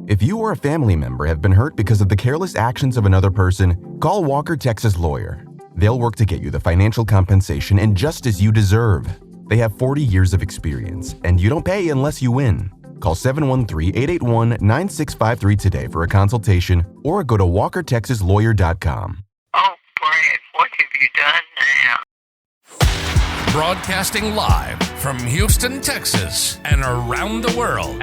If you or a family member have been hurt because of the careless actions of another person, call Walker, Texas Lawyer. They'll work to get you the financial compensation and justice you deserve. They have 40 years of experience, and you don't pay unless you win. Call 713-881-9653 today for a consultation or go to walkertexaslawyer.com. Oh, Brad, what have you done now? Broadcasting live from Houston, Texas, and around the world.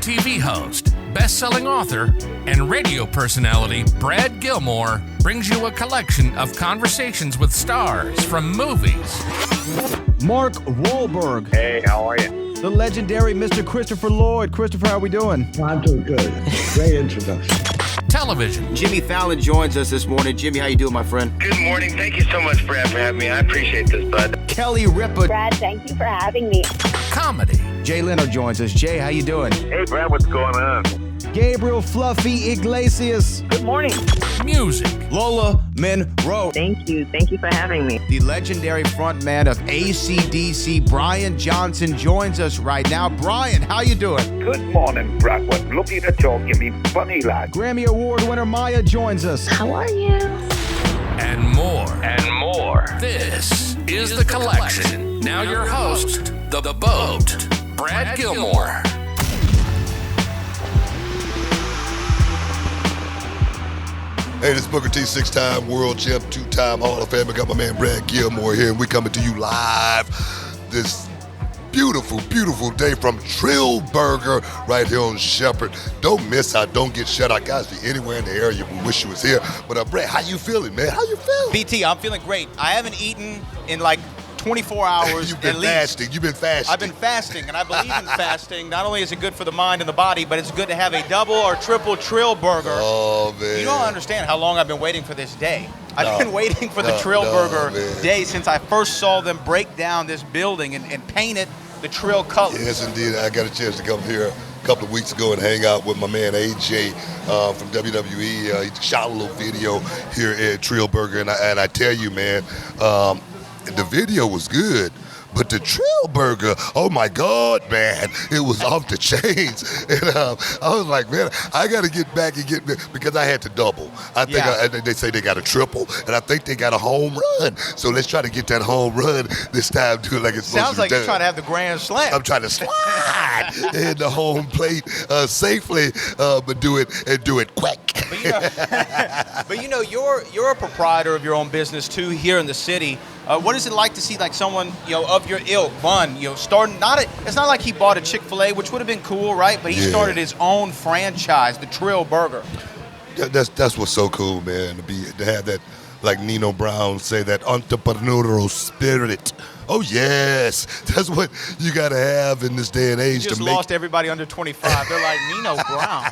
TV host, best-selling author, and radio personality Brad Gilmore brings you a collection of conversations with stars from movies. Mark Wahlberg. Hey, how are you? The legendary Mr. Christopher Lloyd. Christopher, how are we doing? I'm doing good. Great introduction. Television. Jimmy Fallon joins us this morning. Jimmy, how you doing, my friend? Good morning. Thank you so much, Brad, for having me. I appreciate this, bud. Kelly Ripa. Brad, thank you for having me. Comedy. Jay Leno joins us. Jay, how you doing? Hey, Brad, what's going on? Gabriel Fluffy Iglesias. Good morning. Music. Lola Monroe. Thank you. Thank you for having me. The legendary frontman of AC/DC, Brian Johnson, joins us right now. Brian, how you doing? Good morning, Brad. What looking to talk, give me funny lad. Grammy Award winner Maya joins us. How are you? And more. This is The Collection. Now your host, The Boat, Brad Gilmore. Hey, this is Booker T, 6-time world champ, 2-time Hall of Famer. Got my man Brad Gilmore here, and we coming to you live this beautiful, beautiful day from Trill Burger right here on Shepherd. Don't miss out. Don't get shut out. Guys, be anywhere in the area. We wish you was here. But Brad, how you feeling, man? How you feeling? BT, I'm feeling great. I haven't eaten in like 24 hours You've been at least. fasting. You've been fasting. I've been fasting, and I believe in fasting. Not only is it good for the mind and the body, but it's good to have a double or triple Trill Burger. Oh, man. You don't understand how long I've been waiting for this day. I've been waiting for the Trill Burger day since I first saw them break down this building and paint it the Trill colors. Yes, indeed. I got a chance to come here a couple of weeks ago and hang out with my man AJ from WWE. He shot a little video here at Trill Burger, and I tell you, man, the video was good. But the Trill Burger, oh my God, man, it was off the chains. And I was like, man, I got to get back and get, because I had to double. I think they say they got a triple, and I think they got a home run. So let's try to get that home run this time, do it like it's supposed to be done. Sounds like you're trying to have the grand slam. I'm trying to slide in the home plate safely, but do it quick. But you know, you're a proprietor of your own business too here in the city. What is it like to see like someone, you know, of your ilk, Bun, you know, starting it's not like he bought a Chick-fil-A, which would have been cool, right? But he started his own franchise, the Trill Burger. That's what's so cool, man, to have that, like Nino Brown say, that entrepreneurial spirit. Oh yes, that's what you gotta have in this day and age. You just lost everybody under 25. They're like, Nino Brown.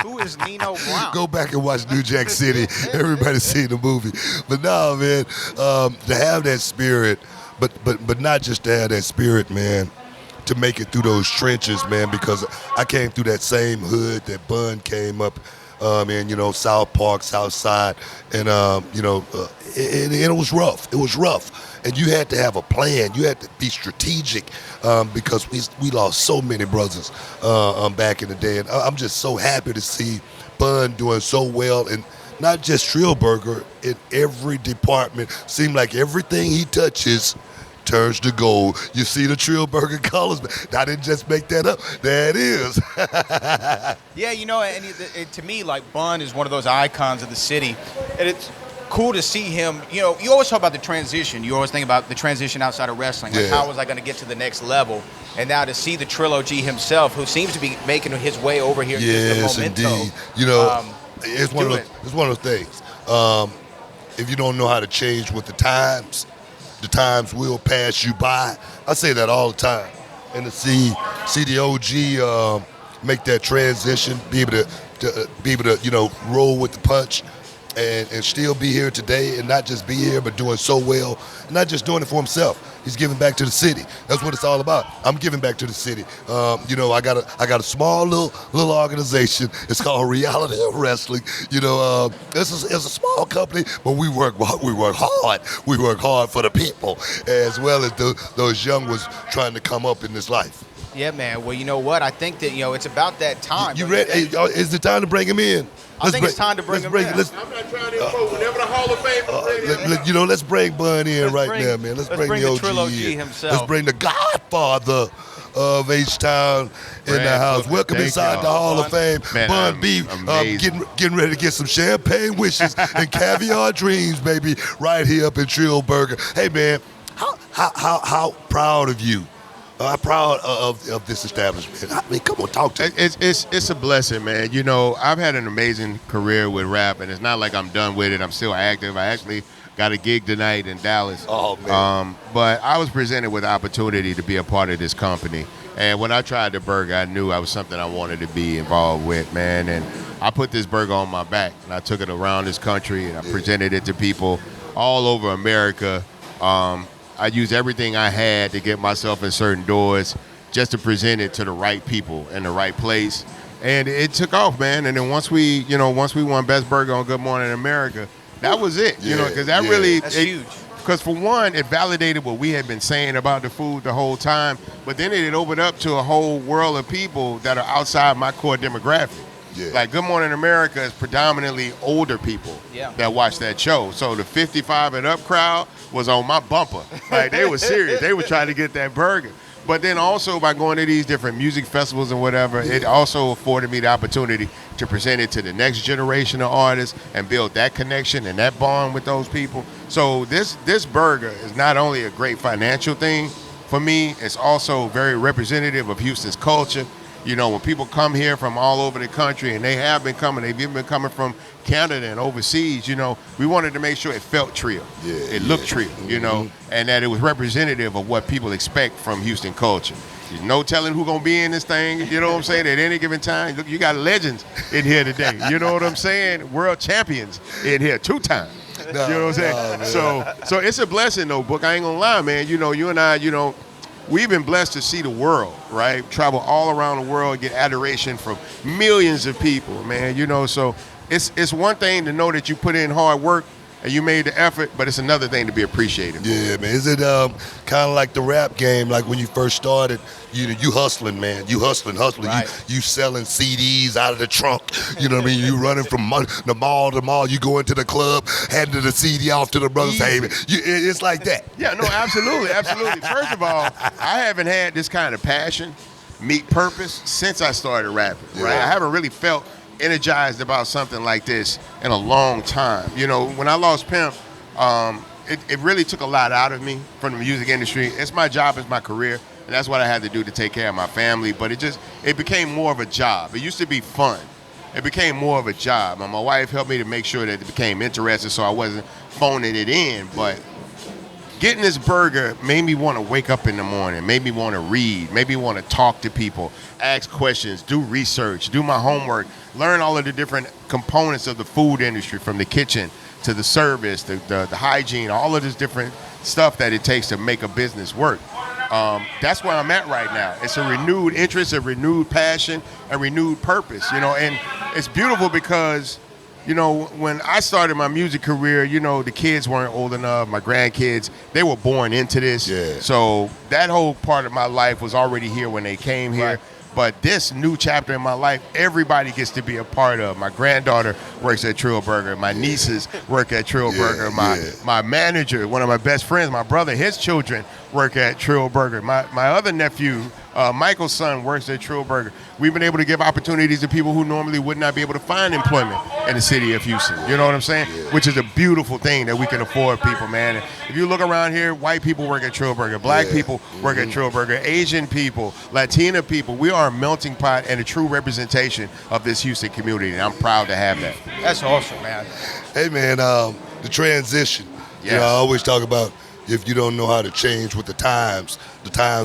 Who is Nino Brown? Go back and watch New Jack City. Everybody's seen the movie. But no, man, to have that spirit, but not just to have that spirit, man, to make it through those trenches, man, because I came through that same hood that Bun came up in, you know, South Park, South Side, and, it was rough. It was rough. And you had to have a plan. You had to be strategic because we lost so many brothers back in the day. And I'm just so happy to see Bun doing so well, and not just Trill Burger, in every department. Seemed like everything he touches turns to gold. You see the Trill Burger colors? I didn't just make that up. There it is. Yeah, you know, and to me, like, Bun is one of those icons of the city. And it's cool to see him. You know, you always talk about the transition. You always think about the transition outside of wrestling. Like, how was I going to get to the next level? And now to see the Trilogy himself, who seems to be making his way over here. Yes, indeed. You know, it's one of those things. If you don't know how to change with the times will pass you by. I say that all the time. And to see the OG make that transition, be able to you know, roll with the punch, and still be here today, and not just be here, but doing so well, not just doing it for himself. He's giving back to the city. That's what it's all about. I'm giving back to the city. You know, I got a small little organization. It's called Reality of Wrestling. You know, it's a small company, but we work hard. We work hard for the people, as well as those young ones trying to come up in this life. Yeah, man. Well, you know what? I think that, it's about that time. You ready? Hey, is the time to bring him in? I think it's time to bring him in. I'm not trying to impose. Whenever the Hall of Fame is ready, let's bring Bun in now, man. Let's bring the OG Trill OG in. himself. Let's bring the Godfather of H-Town in the house. Welcome inside the Hall of Fame. Man, Bun B, getting ready to get some champagne wishes and caviar dreams, baby, right here up in Trill Burger. Hey, man, how proud of you? I'm proud of this establishment. I mean, come on, talk to me. It's a blessing, man. You know, I've had an amazing career with rap, and it's not like I'm done with it. I'm still active. I actually got a gig tonight in Dallas. Oh, man. But I was presented with the opportunity to be a part of this company. And when I tried the burger, I knew I was something I wanted to be involved with, man. And I put this burger on my back, and I took it around this country, and I presented it to people all over America. I used everything I had to get myself in certain doors just to present it to the right people in the right place. And it took off, man. And then once we won Best Burger on Good Morning America, that was it. Because That's huge. Because for one, it validated what we had been saying about the food the whole time, but then it opened up to a whole world of people that are outside my core demographic. Yeah. Like Good Morning America is predominantly older people that watch that show. So the 55 and up crowd was on my bumper. Like they were serious. They were trying to get that burger. But then also by going to these different music festivals and whatever, it also afforded me the opportunity to present it to the next generation of artists and build that connection and that bond with those people. So this burger is not only a great financial thing for me, it's also very representative of Houston's culture. You know, when people come here from all over the country, and they have been coming, they've even been coming from Canada and overseas, we wanted to make sure it felt Trill. Yeah, it looked Trill, and that it was representative of what people expect from Houston culture. There's no telling who's going to be in this thing, you know what I'm saying, at any given time. Look, you got legends in here today, you know what I'm saying? World champions in here 2 times. You know what I'm saying? So it's a blessing, though, Book. I ain't going to lie, man. You and I, we've been blessed to see the world, right? Travel all around the world, get adoration from millions of people, man. So it's one thing to know that you put in hard work and you made the effort, but it's another thing to be appreciated. Yeah, man. Is it kind of like the rap game, like when you first started, you hustling, man. You hustling. Right. You selling CDs out of the trunk. You know what I mean? You running from the mall to mall. You go into the club, handing the CD off to the brothers. Hey, it's like that. Yeah, no, absolutely. First of all, I haven't had this kind of passion, meet purpose, since I started rapping, right? I haven't really felt energized about something like this in a long time. When I lost Pimp, it really took a lot out of me from the music industry. It's my job, it's my career, and that's what I had to do to take care of my family. But it became more of a job. It used to be fun. It became more of a job. And my wife helped me to make sure that it became interesting so I wasn't phoning it in. But getting this burger made me want to wake up in the morning, made me want to read, made me want to talk to people, ask questions, do research, do my homework, learn all of the different components of the food industry, from the kitchen to the service, the hygiene, all of this different stuff that it takes to make a business work. That's where I'm at right now. It's a renewed interest, a renewed passion, a renewed purpose, and it's beautiful because when I started my music career, the kids weren't old enough. My grandkids, they were born into this. Yeah. So that whole part of my life was already here when they came here. Right. But this new chapter in my life, everybody gets to be a part of. My granddaughter works at Trill Burger. My nieces work at Trill Burger. My manager, one of my best friends, my brother, his children work at Trill Burger. My other nephew, Michael's son, works at Trill Burger. We've been able to give opportunities to people who normally would not be able to find employment in the city of Houston. You know what I'm saying? Yeah. Which is a beautiful thing that we can afford people, man. And if you look around here, white people work at Trill Burger, black people work at Trill Burger, Asian people, Latina people. We are a melting pot and a true representation of this Houston community, and I'm proud to have that. That's awesome, man. Hey, man, the transition. Yes. I always talk about, if you don't know how to change with the times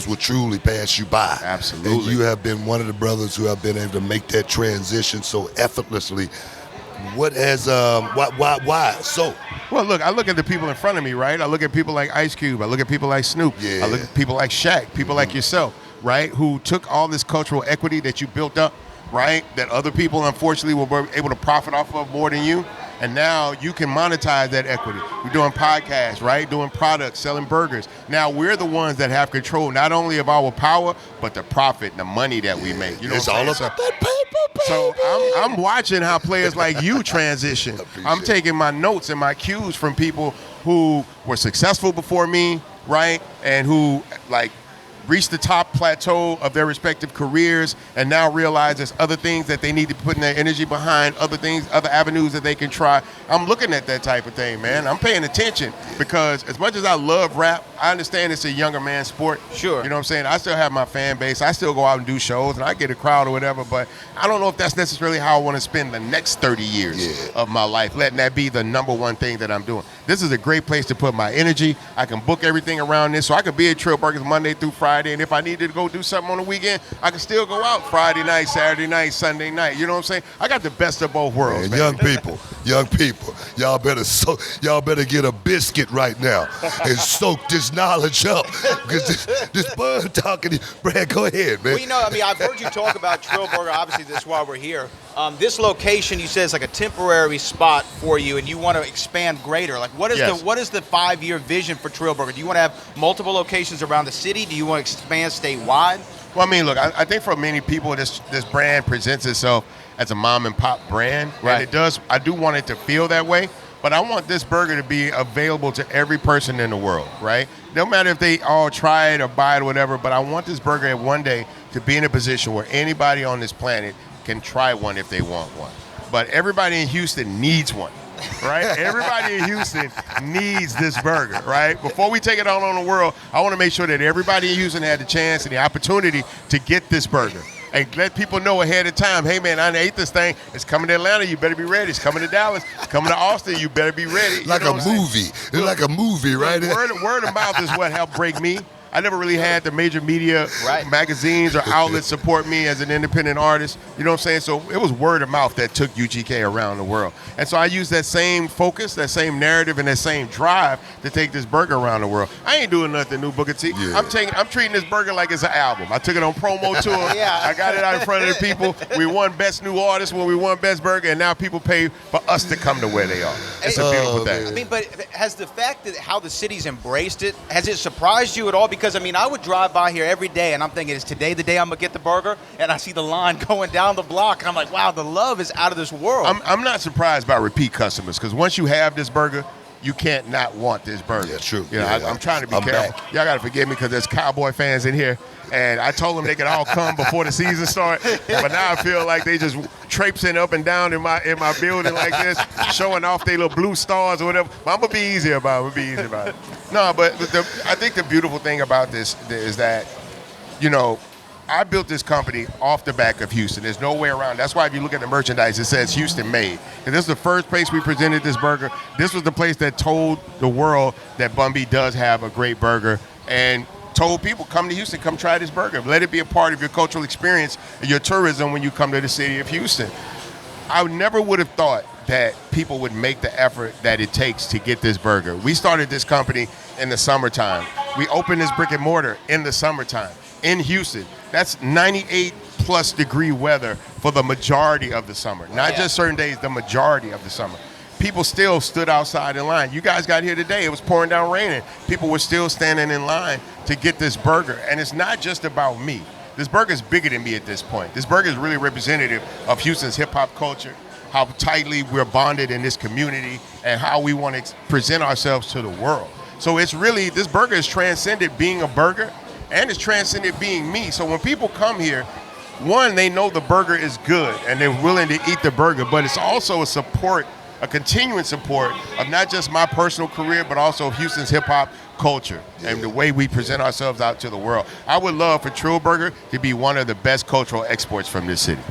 will truly pass you by. Absolutely. And you have been one of the brothers who have been able to make that transition so effortlessly. What has, why so? Well, look, I look at the people in front of me, right? I look at people like Ice Cube. I look at people like Snoop. Yeah. I look at people like Shaq, people like yourself, right? Who took all this cultural equity that you built up, right? That other people, unfortunately, were able to profit off of more than you. And now you can monetize that equity. We're doing podcasts, right? Doing products, selling burgers. Now we're the ones that have control not only of our power, but the profit and the money that we make. You know, it's all about that paper, baby. So I'm watching how players like you transition. I'm taking my notes and my cues from people who were successful before me, right? And who like reached the top plateau of their respective careers and now realize there's other things that they need to put in their energy behind, other things, other avenues that they can try. I'm looking at that type of thing, man. I'm paying attention because as much as I love rap, I understand it's a younger man sport. Sure. You know what I'm saying? I still have my fan base. I still go out and do shows and I get a crowd or whatever, but I don't know if that's necessarily how I want to spend the next 30 years of my life, letting that be the number one thing that I'm doing. This is a great place to put my energy. I can book everything around this, so I could be at Trill Burgers Monday through Friday, and if I needed to go do something on the weekend, I can still go out Friday night, Saturday night, Sunday night. You know what I'm saying? I got the best of both worlds, man. Young people, y'all better get a biscuit right now and soak this knowledge up. Because this Bun talking, Brad, go ahead, man. Well, you know, I mean, I've heard you talk about Trill Burger. Obviously, that's why we're here. This location, you said, is like a temporary spot for you, and you want to expand greater. Like, what is the 5-year vision for Trill Burger? Do you want to have multiple locations around the city? Do you want to expand statewide? Well, I mean, look, I think for many people, this brand presents itself as a mom and pop brand, right? And it does. I do want it to feel that way, but I want this burger to be available to every person in the world, right? No matter if they all try it or buy it or whatever, but I want this burger one day to be in a position where anybody on this planet can try one if they want one. But everybody in Houston needs one, right? Everybody in Houston needs this burger, right? Before we take it out on the world, I want to make sure that everybody in Houston had the chance and the opportunity to get this burger. And let people know ahead of time, hey, man, I ate this thing. It's coming to Atlanta. You better be ready. It's coming to Dallas. It's coming to Austin. You better be ready. Like a movie. It's like a movie, right? Word of mouth is what helped break me. I never really had the major media magazines or outlets support me as an independent artist. You know what I'm saying? So it was word of mouth that took UGK around the world. And so I used that same focus, that same narrative, and that same drive to take this burger around the world. I ain't doing nothing new, Booker T. Yeah. I'm treating this burger like it's an album. I took it on promo tour. I got it out in front of the people. We won Best New Artist when we won Best Burger, and now people pay for us to come to where they are. It's a beautiful thing. I mean, but has the fact that how the city's embraced it, has it surprised you at all? Because, I mean, I would drive by here every day, and I'm thinking, is today the day I'm going to get the burger? And I see the line going down the block, and I'm like, wow, the love is out of this world. I'm not surprised by repeat customers, because once you have this burger, you can't not want this burger. Yeah, true. You know, I'm trying to be careful. Back. Y'all got to forgive me because there's Cowboy fans in here, and I told them they could all come before the season started, but now I feel like they just traipsing up and down in my building like this, showing off their little blue stars or whatever. But I'm going to be easy about it. No, but I think the beautiful thing about this is that, you know, I built this company off the back of Houston. There's no way around. That's why if you look at the merchandise, it says Houston made. And this is the first place we presented this burger. This was the place that told the world that Bun B does have a great burger and told people, come to Houston, come try this burger. Let it be a part of your cultural experience, your tourism when you come to the city of Houston. I never would have thought that people would make the effort that it takes to get this burger. We started this company in the summertime. We opened this brick and mortar in the summertime in Houston. That's 98 plus degree weather for the majority of the summer. Not just certain days, the majority of the summer. People still stood outside in line. You guys got here today, it was pouring down raining. People were still standing in line to get this burger. And it's not just about me. This burger is bigger than me at this point. This burger is really representative of Houston's hip hop culture, how tightly we're bonded in this community, and how we want to present ourselves to the world. So it's really, this burger is transcended being a burger, and it's transcended being me. So when people come here, one, they know the burger is good, and they're willing to eat the burger, but it's also a continuing support of not just my personal career, but also of Houston's hip-hop culture and the way we present ourselves out to the world. I would love for Trill Burger to be one of the best cultural exports from this city.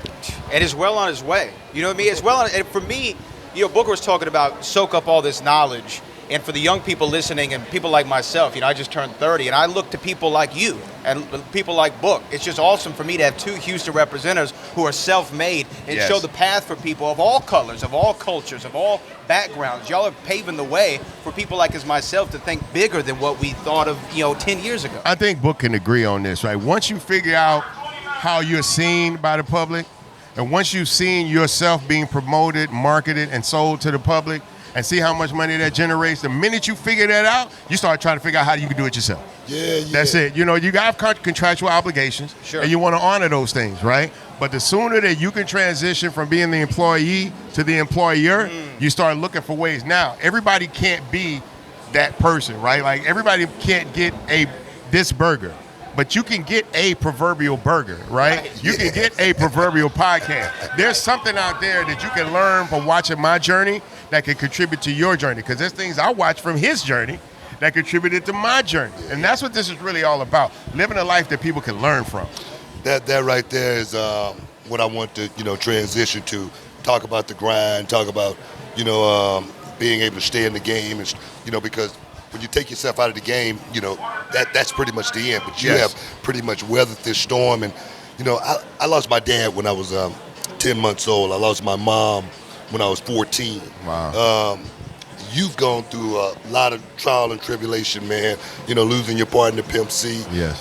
And it's well on its way. You know what I mean? It's well on, and for me, you know, Booker was talking about soak up all this knowledge. And for the young people listening and people like myself, you know, I just turned 30, and I look to people like you and people like Book. It's just awesome for me to have two Houston representatives who are self-made and show the path for people of all colors, of all cultures, of all backgrounds. Y'all are paving the way for people like as myself to think bigger than what we thought of, you know, 10 years ago. I think Book can agree on this, right? Once you figure out how you're seen by the public, And once you've seen yourself being promoted, marketed, and sold to the public, and see how much money that generates, the minute you figure that out, you start trying to figure out how you can do it yourself. Yeah. That's it. You got contractual obligations, and you want to honor those things, right? But the sooner that you can transition from being the employee to the employer, you start looking for ways. Now, everybody can't be that person, right? Like, everybody can't get this burger, but you can get a proverbial burger, right? You can get a proverbial podcast. There's something out there that you can learn from watching my journey that can contribute to your journey, because there's things I watched from his journey that contributed to my journey. And that's what this is really all about, living a life that people can learn from. That right there is what I want to, transition to. Talk about the grind, talk about, being able to stay in the game, and, because when you take yourself out of the game, that's pretty much the end. But you have pretty much weathered this storm. And, I lost my dad when I was 10 months old. I lost my mom when I was 14. Wow. You've gone through a lot of trial and tribulation, man. Losing your partner, Pimp C. Yes.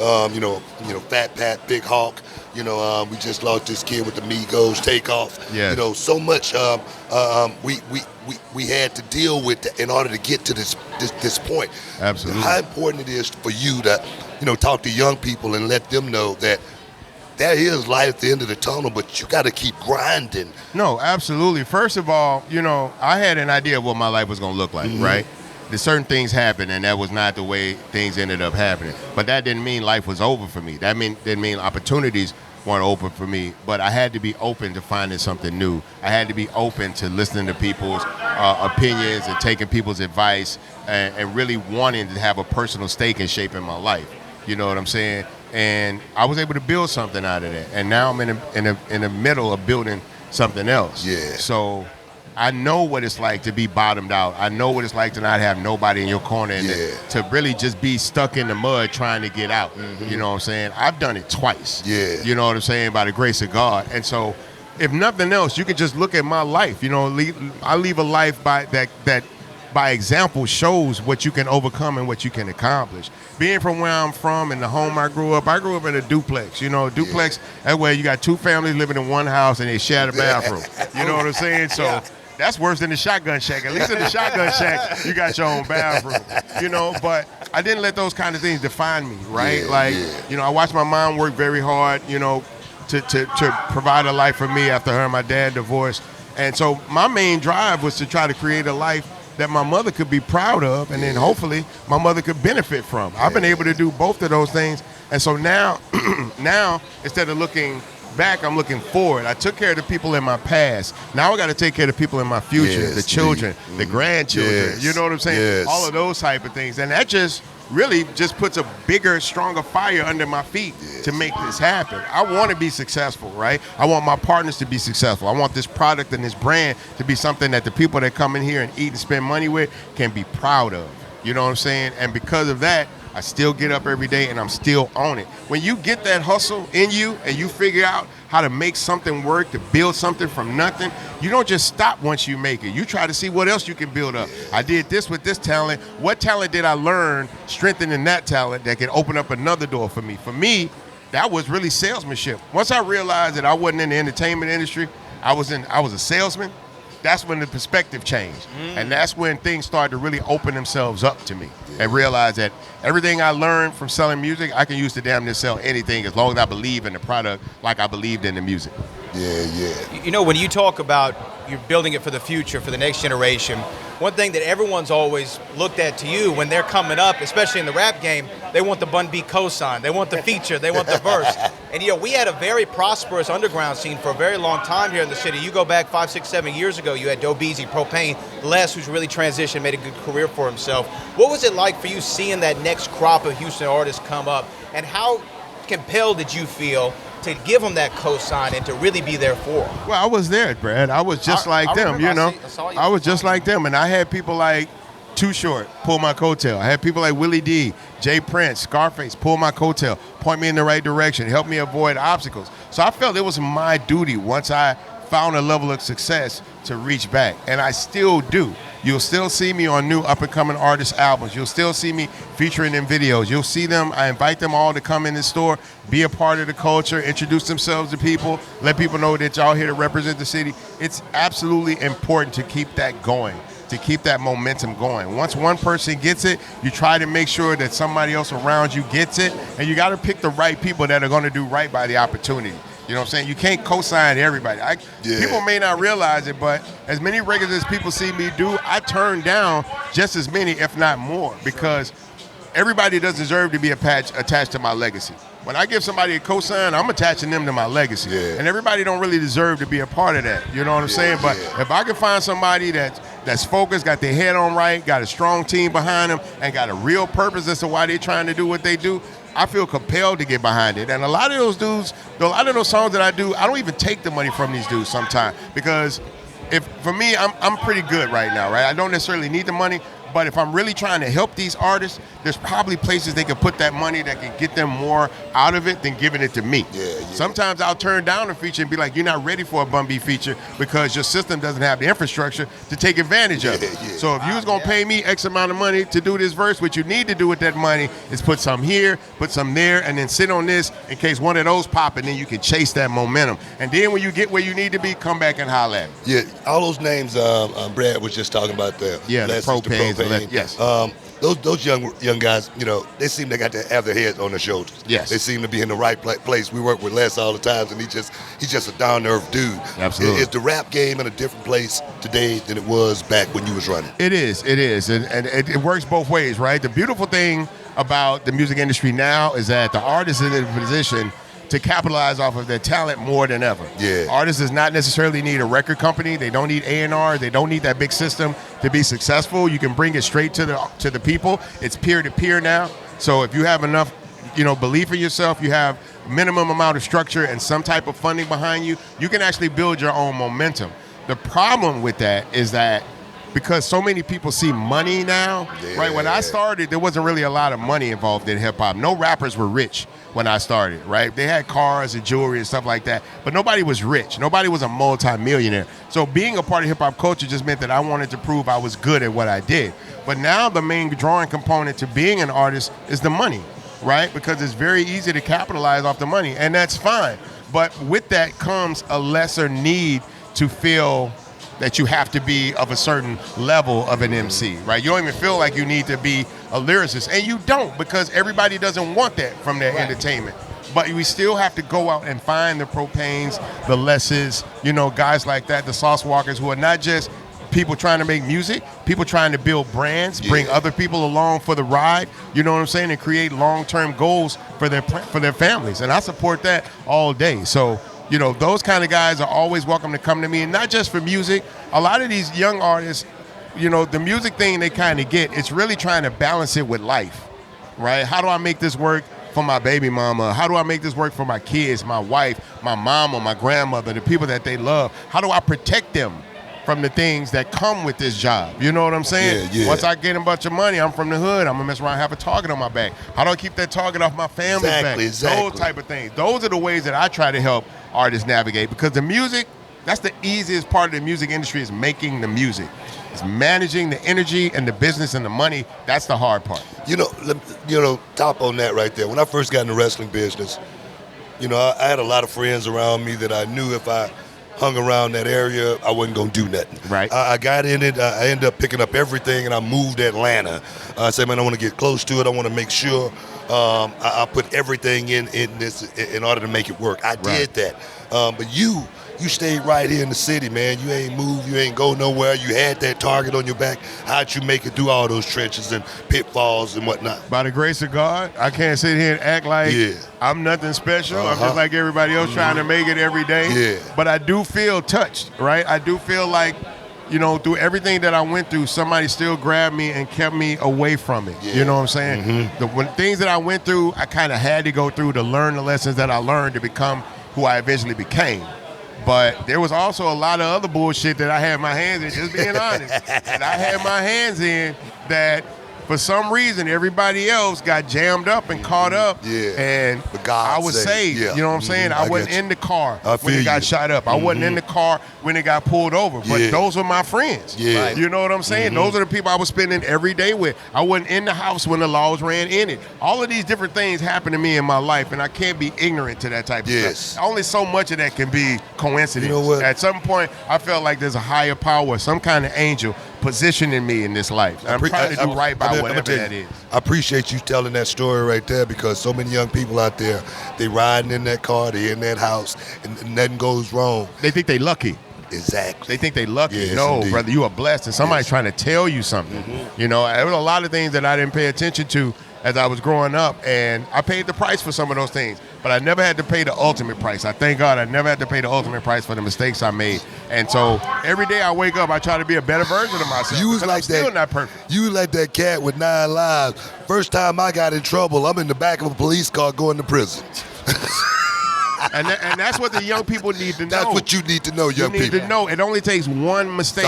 Fat Pat, Big Hawk. We just lost this kid with the Migos Takeoff. Yes. So much we had to deal with in order to get to this point. Absolutely. How important it is for you to, talk to young people and let them know that there is light at the end of the tunnel, but you got to keep grinding. No, absolutely. First of all, I had an idea of what my life was going to look like, right? There's certain things happened, and that was not the way things ended up happening. But that didn't mean life was over for me. That didn't mean opportunities weren't open for me. But I had to be open to finding something new. I had to be open to listening to people's opinions and taking people's advice and really wanting to have a personal stake in shaping my life. You know what I'm saying? And I was able to build something out of that. And now I'm in the middle of building something else. Yeah. So I know what it's like to be bottomed out. I know what it's like to not have nobody in your corner and to really just be stuck in the mud trying to get out. You know what I'm saying? I've done it twice. Yeah. You know what I'm saying? By the grace of God. And so if nothing else, you can just look at my life. I leave a life that by example shows what you can overcome and what you can accomplish. Being from where I'm from and the home I grew up in a duplex. Duplex, that way you got two families living in one house and they share the bathroom. You know what I'm saying? So that's worse than the shotgun shack. At least in the shotgun shack, you got your own bathroom. But I didn't let those kind of things define me, right? I watched my mom work very hard, to provide a life for me after her and my dad divorced. And so my main drive was to try to create a life that my mother could be proud of, and then hopefully my mother could benefit from. I've been able to do both of those things. And so now instead of looking back, I'm looking forward. I took care of the people in my past. Now I got to take care of the people in my future, the children, the grandchildren. You know what I'm saying? All of those type of things. And that just really just puts a bigger, stronger fire under my feet to make this happen. I want to be successful, right? I want my partners to be successful. I want this product and this brand to be something that the people that come in here and eat and spend money with can be proud of. You know what I'm saying? And because of that, I still get up every day and I'm still on it. When you get that hustle in you and you figure out how to make something work, to build something from nothing, you don't just stop once you make it. You try to see what else you can build up. I did this with this talent. What talent did I learn strengthening that talent that can open up another door for me? For me, that was really salesmanship. Once I realized that I wasn't in the entertainment industry, I was a salesman. That's when the perspective changed. And that's when things started to really open themselves up to me and realize that everything I learned from selling music, I can use to damn near sell anything as long as I believe in the product like I believed in the music. When you talk about you're building it for the future, for the next generation, one thing that everyone's always looked at to you when they're coming up, especially in the rap game, they want the Bun B cosign, they want the feature, they want the verse. And we had a very prosperous underground scene for a very long time here in the city. You go back 5, 6, 7 years ago, you had Doe Beezy, Propane, Les, who's really transitioned, made a good career for himself. What was it like for you seeing that next crop of Houston artists come up, and how compelled did you feel to give them that cosign and to really be there for them? Well, I was there, Brad. I was just like them, I was just like them, and I had people like Too Short pull my coattail. I had people like Willie D, Jay Prince, Scarface pull my coattail, point me in the right direction, help me avoid obstacles. So I felt it was my duty once I found a level of success to reach back, and I still do. You'll still see me on new up-and-coming artist albums. You'll still see me featuring in videos. You'll see them. I invite them all to come in the store, be a part of the culture, introduce themselves to people, let people know that y'all here to represent the city. It's absolutely important to keep that going, to keep that momentum going. Once one person gets it, you try to make sure that somebody else around you gets it, and you got to pick the right people that are going to do right by the opportunity. You know what I'm saying? You can't co-sign everybody. People may not realize it, but as many records as people see me do, I turn down just as many, if not more, because everybody doesn't deserve to be attached to my legacy. When I give somebody a co-sign, I'm attaching them to my legacy. Yeah. And everybody don't really deserve to be a part of that. You know what I'm saying? But if I can find somebody that's focused, got their head on right, got a strong team behind them, and got a real purpose as to why they're trying to do what they do, I feel compelled to get behind it. And a lot of those dudes, a lot of those songs that I do, I don't even take the money from these dudes sometimes, because for me, I'm pretty good right now, right? I don't necessarily need the money, but if I'm really trying to help these artists, there's probably places they can put that money that can get them more out of it than giving it to me. Sometimes I'll turn down a feature and be like, you're not ready for a Bun B feature because your system doesn't have the infrastructure to take advantage of it. So if you was going to pay me X amount of money to do this verse, what you need to do with that money is put some here, put some there, and then sit on this in case one of those pop, and then you can chase that momentum. And then when you get where you need to be, come back and holler at me. Yeah, all those names Brad was just talking about there. Yeah, the propane. Yes. Those young guys, you know, they seem they got to have their heads on their shoulders. Yes. They seem to be in the right place. We work with Les all the time, and he's just a down-to-earth dude. Absolutely. Is the rap game in a different place today than it was back when you was running? It is. And it works both ways, right? The beautiful thing about the music industry now is that the artist is in a position to capitalize off of their talent more than ever. Yeah. Artists does not necessarily need a record company. They don't need A&R. They don't need that big system to be successful. You can bring it straight to the people. It's peer-to-peer now. So if you have enough, belief in yourself, you have minimum amount of structure and some type of funding behind you, you can actually build your own momentum. The problem with that is that because so many people see money now, right? When I started, there wasn't really a lot of money involved in hip-hop. No rappers were rich when I started, right? They had cars and jewelry and stuff like that, but nobody was rich. Nobody was a multi-millionaire. So being a part of hip-hop culture just meant that I wanted to prove I was good at what I did. But now the main drawing component to being an artist is the money, right? Because it's very easy to capitalize off the money, and that's fine. But with that comes a lesser need to feel that you have to be of a certain level of an MC, right? You don't even feel like you need to be a lyricist, and you don't, because everybody doesn't want that from their entertainment. But we still have to go out and find the Propanes, the Lesses, guys like that, the Sauce Walkers, who are not just people trying to make music, people trying to build brands, bring other people along for the ride, you know what I'm saying, and create long-term goals for their families. And I support that all day. So, those kind of guys are always welcome to come to me, and not just for music. A lot of these young artists, the music thing they kind of get, it's really trying to balance it with life, right? How do I make this work for my baby mama? How do I make this work for my kids, my wife, my mama, my grandmother, the people that they love? How do I protect them from the things that come with this job? You know what I'm saying? Yeah. Once I get a bunch of money, I'm from the hood, I'm gonna mess around and have a target on my back. How do I keep that target off my family's back? Exactly. Those type of things. Those are the ways that I try to help artists navigate, because the music, that's the easiest part of the music industry, is making the music. It's managing the energy and the business and the money. That's the hard part. Top on that right there. When I first got in the wrestling business, I had a lot of friends around me that I knew if I hung around that area, I wasn't going to do nothing. Right. I got in it. I ended up picking up everything, and I moved to Atlanta. I said, man, I want to get close to it. I want to make sure I put everything in this in order to make it work. I did that. But you stayed right here in the city, man. You ain't moved. You ain't go nowhere. You had that target on your back. How'd you make it through all those trenches and pitfalls and whatnot? By the grace of God, I can't sit here and act like I'm nothing special. I'm just like everybody else trying to make it every day. Yeah. But I do feel touched, right? I do feel like, through everything that I went through, somebody still grabbed me and kept me away from it. You know what I'm saying? Mm-hmm. The things that I went through, I kind of had to go through to learn the lessons that I learned to become who I eventually became. But there was also a lot of other bullshit that I had my hands in, just being honest. And I had my hands in that for some reason, everybody else got jammed up and caught up. Yeah. And I was saved. Yeah. You know what I'm saying? I wasn't in the car when it got shot up. I wasn't in the car when it got pulled over. But those were my friends. Yeah. Right. You know what I'm saying? Those are the people I was spending every day with. I wasn't in the house when the laws ran in it. All of these different things happened to me in my life, and I can't be ignorant to that type of stuff. Only so much of that can be coincidence. You know what? At some point, I felt like there's a higher power, some kind of angel positioning me in this life. I'm trying to do right by whatever that is. I appreciate you telling that story right there, because so many young people out there, they riding in that car, they in that house, and nothing goes wrong. They think they lucky. Exactly. They think they lucky. Yes, no, indeed. brother, you are blessed, and somebody's trying to tell you something. You know, there was a lot of things that I didn't pay attention to as I was growing up, and I paid the price for some of those things, but I never had to pay the ultimate price. I thank God I never had to pay the ultimate price for the mistakes I made. And so every day I wake up, I try to be a better version of myself. You was like I'm still not perfect. You was like that cat with 9 lives. First time I got in trouble, I'm in the back of a police car going to prison. And that's what the young people need to know. That's what you need to know, young people. You need to know it only takes one mistake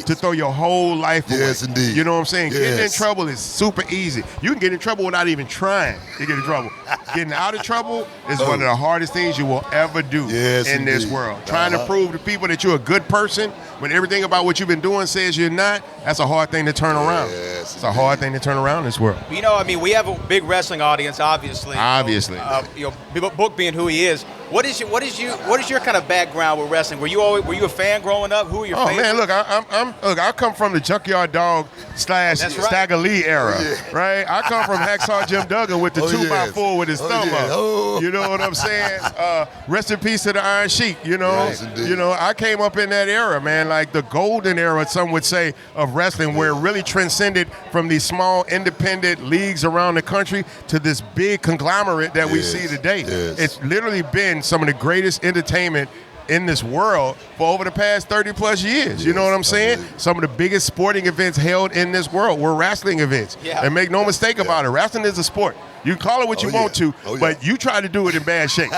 to throw your whole life away. Yes, indeed. You know what I'm saying? Yes. Getting in trouble is super easy. You can get in trouble without even trying to get in trouble. Getting out of trouble is one of the hardest things you will ever do in this world. Trying to prove to people that you're a good person when everything about what you've been doing says you're not, that's a hard thing to turn around. It's a hard thing to turn around in this world. You know, I mean, we have a big wrestling audience, obviously. You know, Book being who he is. What is your kind of background with wrestling? Were you a fan growing up? Who are your favorites? Man, look, I come from the Junkyard Dog / Stagger Lee era, right? I come from Hacksaw Jim Duggan with the 2x4 with his thumb up. You know what I'm saying? Rest in peace to the Iron Sheik. You know, I came up in that era, man, like the golden era, some would say, of wrestling, where it really transcended from these small independent leagues around the country to this big conglomerate that we see today. It's literally been some of the greatest entertainment in this world for over the past 30 plus years. You know what I'm saying? Some of the biggest sporting events held in this world were wrestling events. And make no mistake about it, wrestling is a sport. You call it what you want to, but you try to do it in bad shape.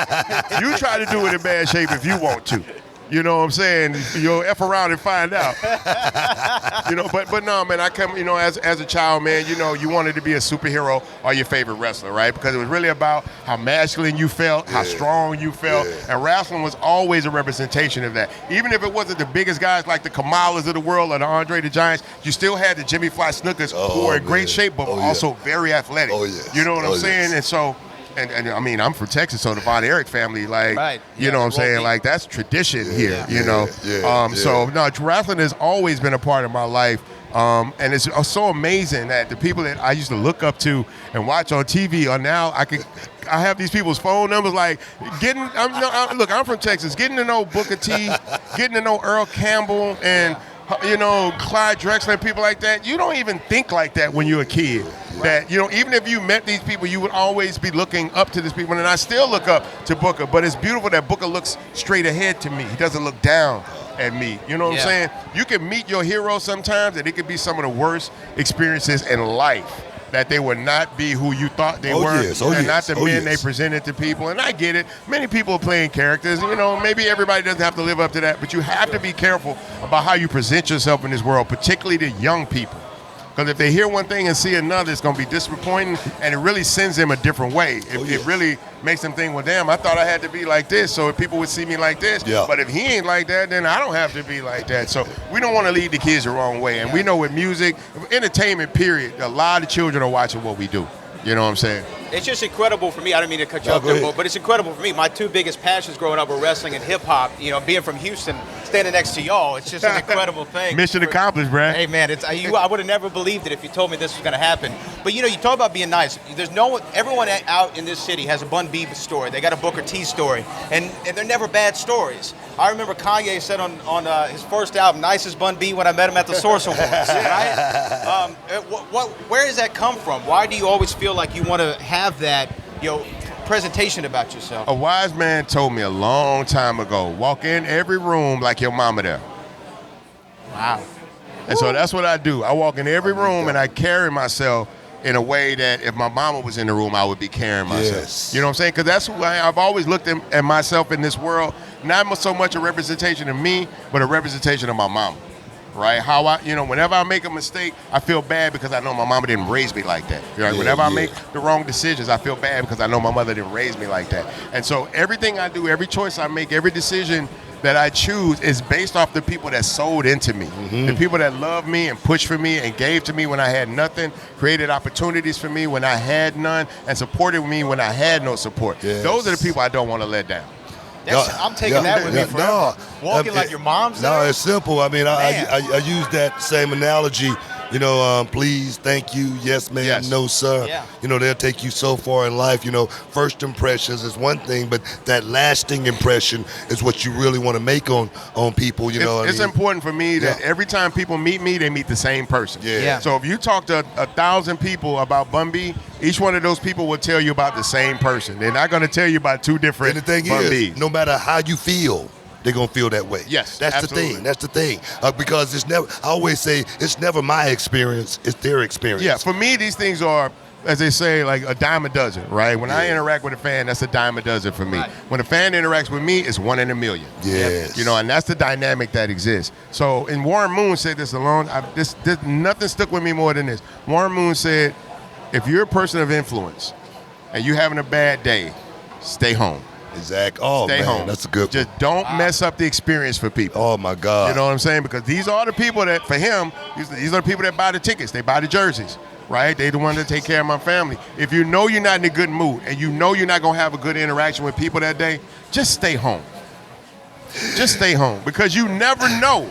You try to do it in bad shape if you want to. You know what I'm saying? You'll F around and find out. But no, man, I come, as a child, man, you wanted to be a superhero or your favorite wrestler, right? Because it was really about how masculine you felt, how strong you felt, and wrestling was always a representation of that. Even if it wasn't the biggest guys like the Kamalas of the world or the Andre the Giants, you still had the Jimmy Fly Snookers who were in great shape, but also very athletic. You know what I'm saying? And so, and I mean, I'm from Texas, so the Von Erich family, you know what I'm saying? Like, that's tradition here, So, no, wrestling has always been a part of my life. And it's so amazing that the people that I used to look up to and watch on TV are now, I have these people's phone numbers, like I'm from Texas, getting to know Booker T, getting to know Earl Campbell and, Clyde Drexler and people like that. You don't even think like that when you're a kid. That, even if you met these people, you would always be looking up to these people. And I still look up to Booker, but it's beautiful that Booker looks straight ahead to me. He doesn't look down at me. You know what I'm saying? You can meet your hero sometimes, and it could be some of the worst experiences in life. That they would not be who you thought they were, and not the men they presented to people. And I get it. Many people are playing characters. Maybe everybody doesn't have to live up to that, but you have to be careful about how you present yourself in this world, particularly to young people. Because if they hear one thing and see another, it's going to be disappointing, and it really sends them a different way. It really makes them think, well, damn, I thought I had to be like this, so if people would see me like this. But if he ain't like that, then I don't have to be like that. So we don't want to lead the kids the wrong way. And we know with music, entertainment, period, a lot of children are watching what we do. You know what I'm saying? It's just incredible for me. I don't mean to cut you off there, but it's incredible for me. My two biggest passions growing up were wrestling and hip-hop. Being from Houston, standing next to y'all, it's just an incredible thing. Mission accomplished, Brad. Hey, man, I would have never believed it if you told me this was going to happen. But, you talk about being nice. Everyone out in this city has a Bun B story. They got a Booker T story, and they're never bad stories. I remember Kanye said on his first album, nicest Bun B, when I met him at the Source Awards, right? Where does that come from? Why do you always feel like you want to have that, presentation about yourself? A wise man told me a long time ago, walk in every room like your mama there. Wow. And so that's what I do. I walk in every room and I carry myself in a way that if my mama was in the room, I would be carrying myself. You know what I'm saying? Because that's who I've always looked at myself in this world, not so much a representation of me, but a representation of my mama. right? How I, whenever I make a mistake, I feel bad because I know my mama didn't raise me like that. Right? Yeah, Whenever I make the wrong decisions, I feel bad because I know my mother didn't raise me like that. And so everything I do, every choice I make, every decision that I choose is based off the people that sold into me, the people that loved me and pushed for me and gave to me when I had nothing, created opportunities for me when I had none, and supported me when I had no support. Yes. Those are the people I don't want to let down. I'm taking that with me forever. Walking like your mom's there? No, it's simple. I mean, I use that same analogy. Please, thank you, yes, ma'am, Yes. no, sir. Yeah. They'll take you so far in life. First impressions is one thing, but that lasting impression is what you really want to make on people. It's important for me that every time people meet me, they meet the same person. Yeah. So if you talk to 1,000 people about Bun B, each one of those people will tell you about the same person. They're not going to tell you about two different And the thing Bun is, Bs. no matter how you feel, they're going to feel that way. Yes, That's absolutely. the thing. That's the thing. Because it's never, I always say, it's never my experience, it's their experience. Yeah, for me, these things are, as they say, like a dime a dozen, right? When I interact with a fan, that's a dime a dozen for me. Right. When a fan interacts with me, it's 1 in a million. Yes. And that's the dynamic that exists. So, and Warren Moon said this alone, this nothing stuck with me more than this. Warren Moon said, if you're a person of influence and you're having a bad day, stay home. Exactly. Oh, Stay man, home. that's a good one. Just don't mess up the experience for people. Oh, my God. You know what I'm saying? Because these are the people that, for him, these are the people that buy the tickets. They buy the jerseys, right? They're the ones that take care of my family. If you know you're not in a good mood and you know you're not going to have a good interaction with people that day, just stay home. Just stay home because you never know.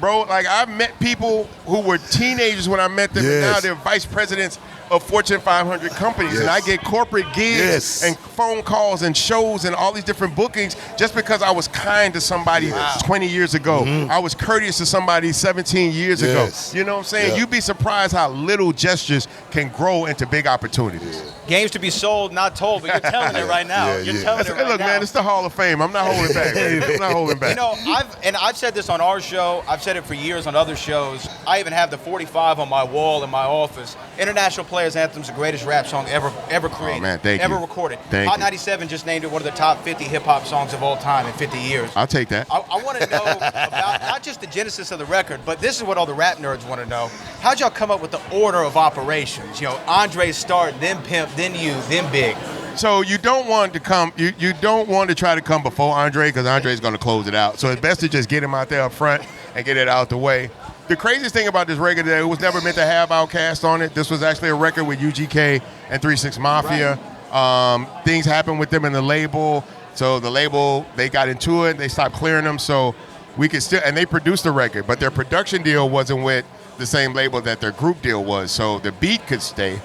Bro, like I've met people who were teenagers when I met them, and now they're vice presidents of Fortune 500 companies, and I get corporate gigs and phone calls and shows and all these different bookings just because I was kind to somebody 20 years ago. I was courteous to somebody 17 years ago. You know what I'm saying? Yeah. You'd be surprised how little gestures can grow into big opportunities. Games to be sold, not told, but you're telling it right now. You're telling it right Look, now. man, it's the Hall of Fame. I'm not holding back. I'm not holding back. I've said this on our show. I've said it for years on other shows. I even have the 45 on my wall in my office. International Players Anthem's the greatest rap song ever created. Oh, man, thank you. Ever recorded. Thank Hot you. 97 just named it one of the top 50 hip-hop songs of all time in 50 years. I'll take that. I want to know about not just the genesis of the record, but this is what all the rap nerds want to know. How'd y'all come up with the order of operations? Andre start, then Pimp, then you, then Big. So you don't want to come. You don't want to try to come before Andre because Andre's going to close it out. So it's best to just get him out there up front and get it out the way. The craziest thing about this record that it was never meant to have Outkast on it. This was actually a record with UGK and 3 6 Mafia. Right. Things happened with them in the label. So the label, they got into it. They stopped clearing them. So we could still, and they produced the record, but their production deal wasn't with the same label that their group deal was. So the beat could stay,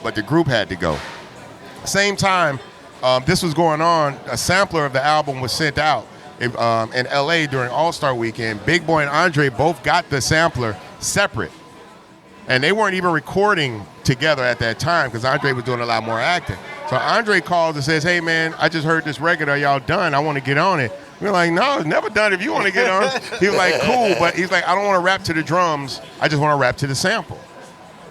but the group had to go. Same time, this was going on, a sampler of the album was sent out in LA during All-Star Weekend. Big Boy and Andre both got the sampler separate. And they weren't even recording together at that time because Andre was doing a lot more acting. So Andre calls and says, hey, man, I just heard this record. Are y'all done? I want to get on it. We're like, no, it's never done if you want to get on it. He was like, cool. But he's like, I don't want to rap to the drums. I just want to rap to the sample.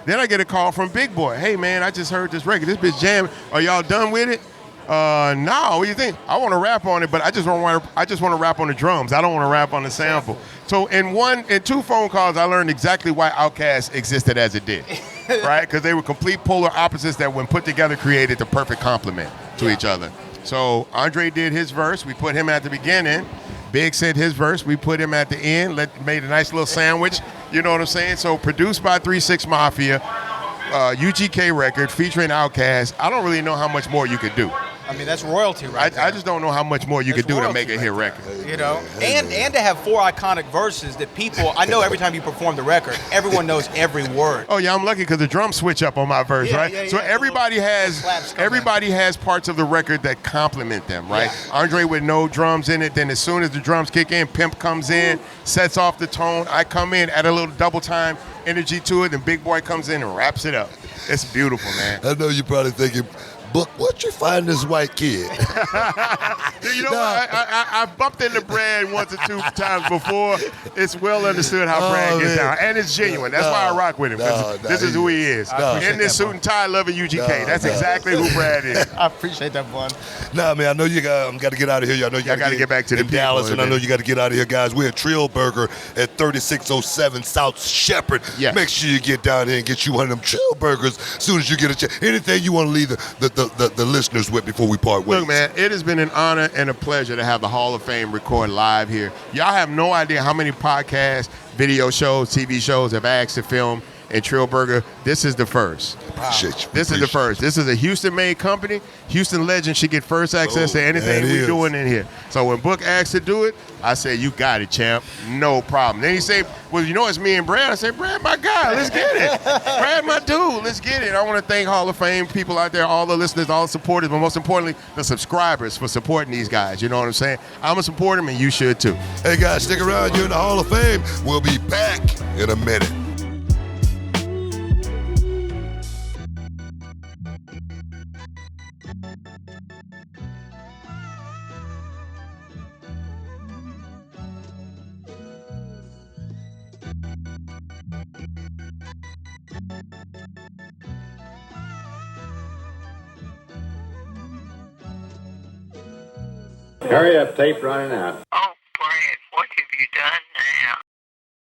Then I get a call from Big Boy. Hey, man, I just heard this record. This bitch jam. Are y'all done with it? No. What do you think? I want to rap on it, but I just want to rap on the drums. I don't want to rap on the sample. So in 2 phone calls, I learned exactly why Outkast existed as it did, right? Because they were complete polar opposites that, when put together, created the perfect complement to each other. So Andre did his verse. We put him at the beginning. Big said his verse. We put him at the end. Made a nice little sandwich. You know what I'm saying? So produced by 3 6 Mafia, UGK record featuring Outkast. I don't really know how much more you could do. I mean, that's royalty, right? I just don't know how much more you could do to make a hit record. And to have 4 iconic verses that people, I know every time you perform the record, everyone knows every word. Oh yeah, I'm lucky because the drums switch up on my verse, right? So everybody has parts of the record that complement them, right? Yeah. Andre with no drums in it, then as soon as the drums kick in, Pimp comes in, sets off the tone. I come in, add a little double time energy to it, and Big Boy comes in and wraps it up. It's beautiful, man. I know you're probably thinking, Book, where'd you find this white kid? You know what? I bumped into Brad once or two times before. It's well understood how Brad gets down. And it's genuine. That's why I rock with him. This is who he is. In this suit and tie, loving UGK. That's exactly who Brad is. I appreciate that, Bun. Nah, man, I know you got to get out of here. I know you got to get back to the Dallas, and I know you got to get out of here, guys. We're at Trill Burger at 3607 South Shepherd. Yes. Make sure you get down here and get you one of them Trill Burgers as soon as you get a chance. Anything you want to leave the listeners with before we part ways? Look, man, it has been an honor and a pleasure to have the Hall of Fame record live here. Y'all have no idea how many podcasts, video shows, TV shows have asked to film in Trill Burger. This is the first. Appreciate you. This is the first. This is a Houston-made company. Houston legends should get first access to anything we're doing in here. So when Book asked to do it, I said, you got it, champ. No problem. Then he said, well, you know it's me and Brad. I said, Brad, my guy, let's get it. Brad, my dude, let's get it. I want to thank Hall of Fame people out there, all the listeners, all the supporters, but most importantly, the subscribers for supporting these guys. You know what I'm saying? I'm going to support them, and you should too. Hey, guys, stick around. You're in the Hall of Fame. We'll be back in a minute. Hurry up, tape running out.